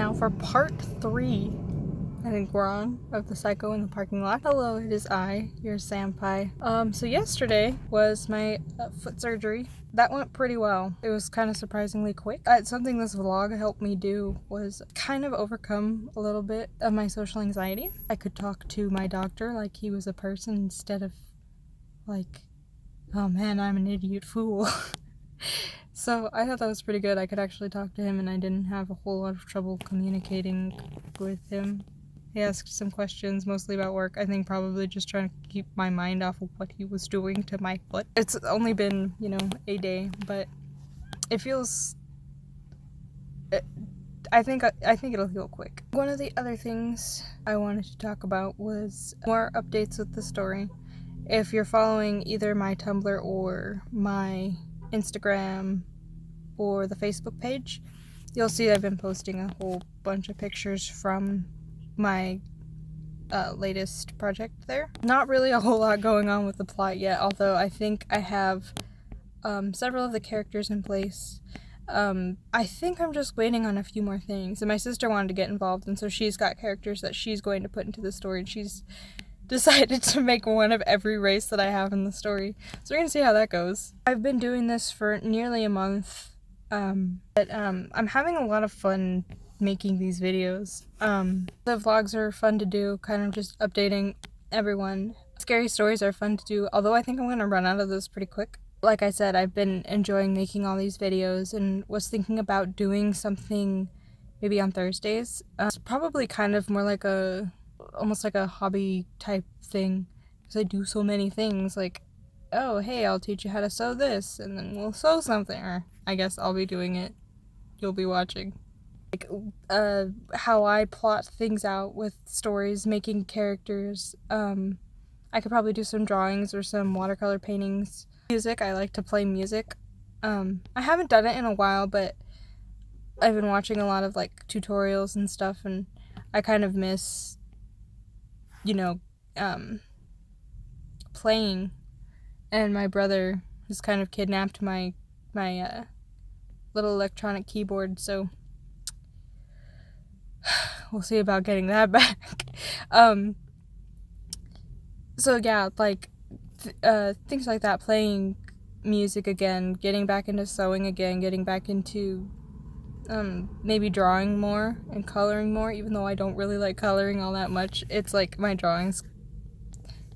now for part 3, I think we're on, of the Psycho in the parking lot. Hello, it is I, your senpai. So yesterday was my foot surgery. That went pretty well. It was kind of surprisingly quick. Something this vlog helped me do was kind of overcome a little bit of my social anxiety. I could talk to my doctor like he was a person instead of like, oh man, I'm an idiot fool. So I thought that was pretty good. I could actually talk to him and I didn't have a whole lot of trouble communicating with him. He asked some questions, mostly about work. I think probably just trying to keep my mind off of what he was doing to my foot. It's only been, a day, but it feels... I think it'll heal quick. One of the other things I wanted to talk about was more updates with the story. If you're following either my Tumblr or my Instagram or the Facebook page, you'll see I've been posting a whole bunch of pictures from my latest project there. Not really a whole lot going on with the plot yet, although I think I have several of the characters in place. I think I'm just waiting on a few more things, and my sister wanted to get involved, and so she's got characters that she's going to put into the story, and she's decided to make one of every race that I have in the story. So we're gonna see how that goes. I've been doing this for nearly a month, but I'm having a lot of fun making these videos. The vlogs are fun to do, kind of just updating everyone. Scary stories are fun to do, although I think I'm gonna run out of those pretty quick. Like I said, I've been enjoying making all these videos and was thinking about doing something maybe on Thursdays. It's probably kind of more like almost like a hobby type thing, because I do so many things, like, oh hey, I'll teach you how to sew this, and then we'll sew something, or I guess I'll be doing it, you'll be watching. Like, how I plot things out with stories, making characters. I could probably do some drawings or some watercolor paintings. Music, I like to play music. I haven't done it in a while, but I've been watching a lot of like tutorials and stuff, and I kind of miss playing, and my brother has kind of kidnapped my little electronic keyboard, so we'll see about getting that back. So yeah, like things like that, playing music again, getting back into sewing again, getting back into maybe drawing more and coloring more, even though I don't really like coloring all that much. It's like my drawings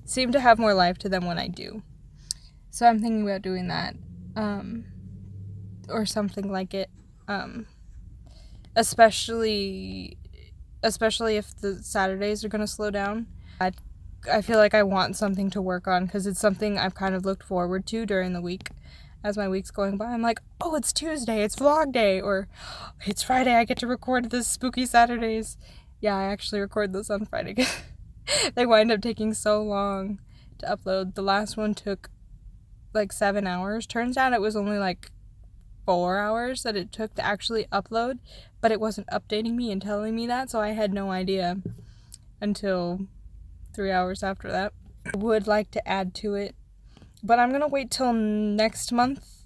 seem to have more life to them when I do. So I'm thinking about doing that, or something like it, especially if the Saturdays are gonna slow down. I feel like I want something to work on, because it's something I've kind of looked forward to during the week. As my week's going by, I'm like, oh, it's Tuesday, it's vlog day, or it's Friday, I get to record this spooky Saturdays. Yeah, I actually record those on Friday. They wind up taking so long to upload. The last one took like 7 hours. Turns out it was only like 4 hours that it took to actually upload, but it wasn't updating me and telling me that, so I had no idea until 3 hours after that. I would like to add to it, but I'm gonna wait till next month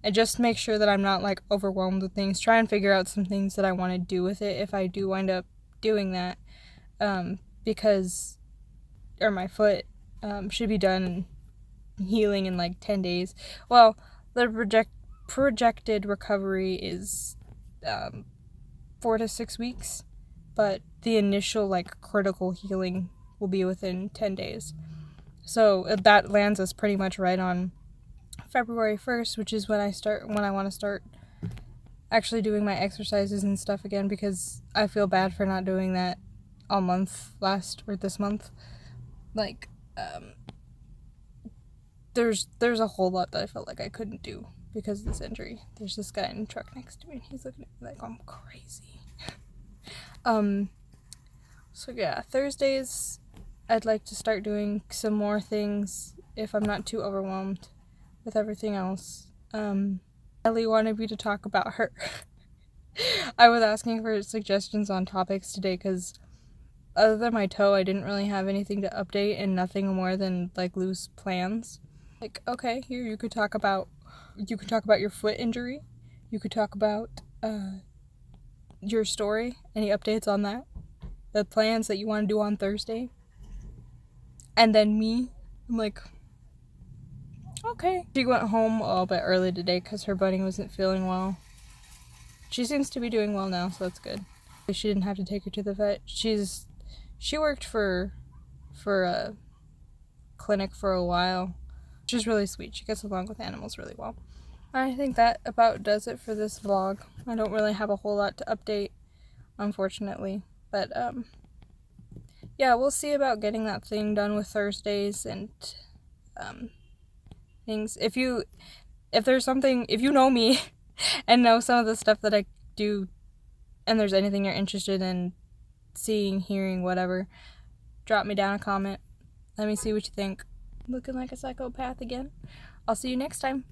and just make sure that I'm not like overwhelmed with things. Try and figure out some things that I want to do with it if I do wind up doing that, because my foot should be done healing in like 10 days. Well, the projected recovery is 4 to 6 weeks, but the initial like critical healing will be within 10 days. So that lands us pretty much right on February 1st, which is when I want to start actually doing my exercises and stuff again, because I feel bad for not doing that all month this month. Like, there's a whole lot that I felt like I couldn't do because of this injury. There's this guy in the truck next to me, and he's looking at me like I'm crazy. So yeah, Thursdays, I'd like to start doing some more things if I'm not too overwhelmed with everything else. ELLIE wanted me to talk about her. I was asking for suggestions on topics today, because other than my toe, I didn't really have anything to update, and nothing more than like loose plans. Like, okay, here you could talk about your foot injury. You could talk about your story, any updates on that, the plans that you want to do on Thursday. And then me, I'm like, okay. She went home a little bit early today because her bunny wasn't feeling well. She seems to be doing well now, so that's good. She didn't have to take her to the vet. She worked for a clinic for a while, which is really sweet. She gets along with animals really well. I think that about does it for this vlog. I don't really have a whole lot to update, unfortunately, but yeah, we'll see about getting that thing done with Thursdays and things. If you know me and know some of the stuff that I do, and there's anything you're interested in seeing, hearing, whatever, drop me down a comment. Let me see what you think. Looking like a psychopath again. I'll see you next time.